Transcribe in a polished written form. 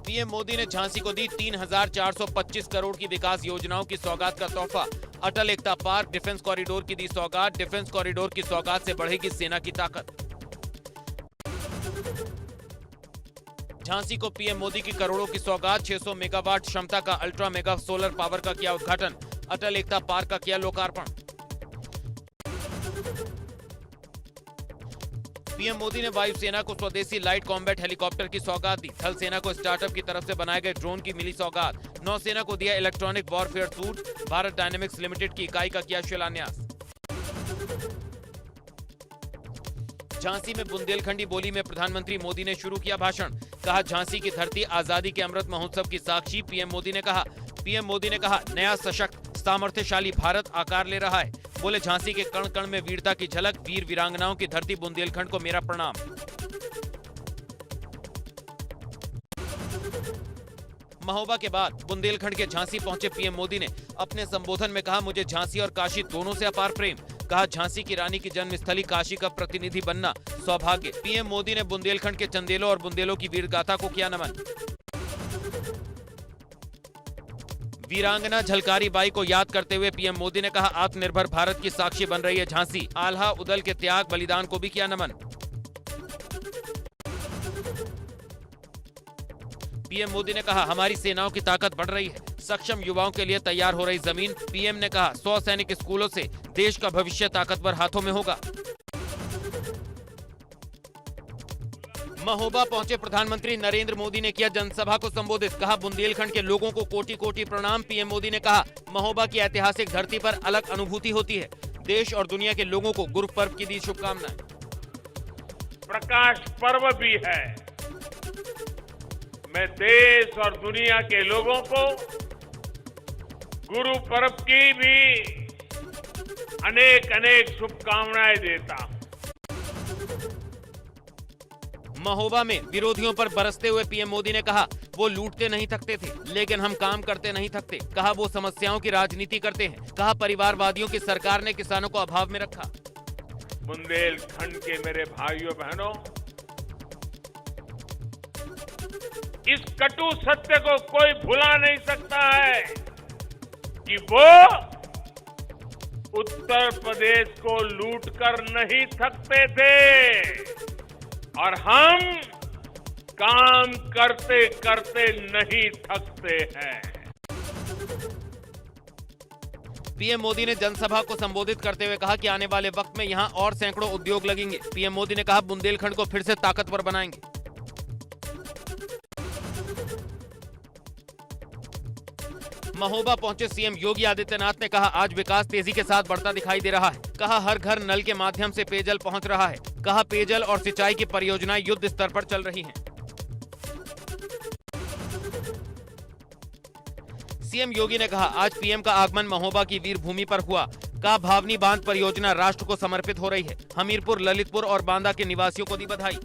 PM Modi ने झांसी को दी 3,425 करोड़ की विकास योजनाओं की सौगात का तोहफा। अटल एकता पार्क, डिफेंस कॉरिडोर की दी सौगात। डिफेंस कॉरिडोर की सौगात से बढ़ेगी सेना की ताकत। झांसी को पीएम मोदी की करोड़ों की सौगात। 600 मेगावाट क्षमता का अल्ट्रा मेगा सोलर पावर का किया उद्घाटन। अटल एकता पार्क का किया लोकार्पण। पीएम मोदी ने वायुसेना को स्वदेशी लाइट कॉम्बैट हेलीकॉप्टर की सौगात दी। थल सेना को स्टार्टअप की तरफ से बनाए गए ड्रोन की मिली सौगात। नौसेना को दिया electronic warfare suit. Bharat dynamics limited की इकाई का किया शिलान्यास। झांसी में बुंदेलखंडी बोली में प्रधानमंत्री मोदी ने शुरू किया भाषण। कहा, झांसी की धरती आजादी के अमृत महोत्सव की साक्षी। पीएम मोदी ने कहा नया सशक्त सामर्थ्यशाली भारत आकार ले रहा है। बोले, झांसी के कण कण में वीरता की झलक। वीर वीरांगनाओं की धरती बुंदेलखंड को मेरा प्रणाम। महोबा के बाद बुंदेलखंड के झांसी पहुंचे पीएम मोदी ने अपने संबोधन में कहा, मुझे झांसी और काशी दोनों से अपार प्रेम। कहा, झांसी की रानी की जन्मस्थली काशी का प्रतिनिधि बनना सौभाग्य। पीएम मोदी ने बुंदेलखंड के चंदेलों और बुंदेलों की वीर गाथा को किया नमन। वीरांगना झलकारी बाई को याद करते हुए पीएम मोदी ने कहा, आत्मनिर्भर भारत की साक्षी बन रही है झांसी। आल्हा उदल के त्याग बलिदान को भी किया नमन। पीएम मोदी ने कहा, हमारी सेनाओं की ताकत बढ़ रही है। सक्षम युवाओं के लिए तैयार हो रही जमीन। पीएम ने कहा, 100 सैनिक स्कूलों से देश का भविष्य ताकतवर हाथों में होगा। महोबा पहुंचे प्रधानमंत्री नरेंद्र मोदी ने किया जनसभा को संबोधित। कहा, बुंदेलखंड के लोगों को कोटि कोटि प्रणाम। पीएम मोदी ने कहा, महोबा की ऐतिहासिक धरती पर अलग अनुभूति होती है। देश और दुनिया के लोगों को गुरु पर्व की दी शुभकामनाएं। प्रकाश पर्व भी है। मैं देश और दुनिया के लोगों को गुरु पर्व की भी अनेक अनेक शुभकामनाएं देता हूं। महोबा में विरोधियों पर बरसते हुए पीएम मोदी ने कहा, वो लूटते नहीं थकते थे, लेकिन हम काम करते नहीं थकते। कहा, वो समस्याओं की राजनीति करते हैं। कहा, परिवारवादियों की सरकार ने किसानों को अभाव में रखा। बुंदेलखंड के मेरे भाइयों बहनों, इस कटु सत्य को कोई भुला नहीं सकता है कि वो उत्तर प्रदेश को लूटकर नहीं थकते थे और हम काम करते करते नहीं थकते हैं। पीएम मोदी ने जनसभा को संबोधित करते हुए कहा कि आने वाले वक्त में यहां और सैकड़ों उद्योग लगेंगे। पीएम मोदी ने कहा, बुंदेलखंड को फिर से ताकतवर बनाएंगे। महोबा पहुंचे सीएम योगी आदित्यनाथ ने कहा, आज विकास तेजी के साथ बढ़ता दिखाई दे रहा है। कहा, हर घर नल के माध्यम से पेयजल पहुंच रहा है। कहा, पेयजल और सिंचाई की परियोजनाएं युद्ध स्तर पर चल रही हैं। सीएम योगी ने कहा, आज पीएम का आगमन महोबा की वीर भूमि पर हुआ। कहा, भावनी बांध परियोजना राष्ट्र को समर्पित हो रही है। हमीरपुर, ललितपुर और बांदा के निवासियों को दी बधाई।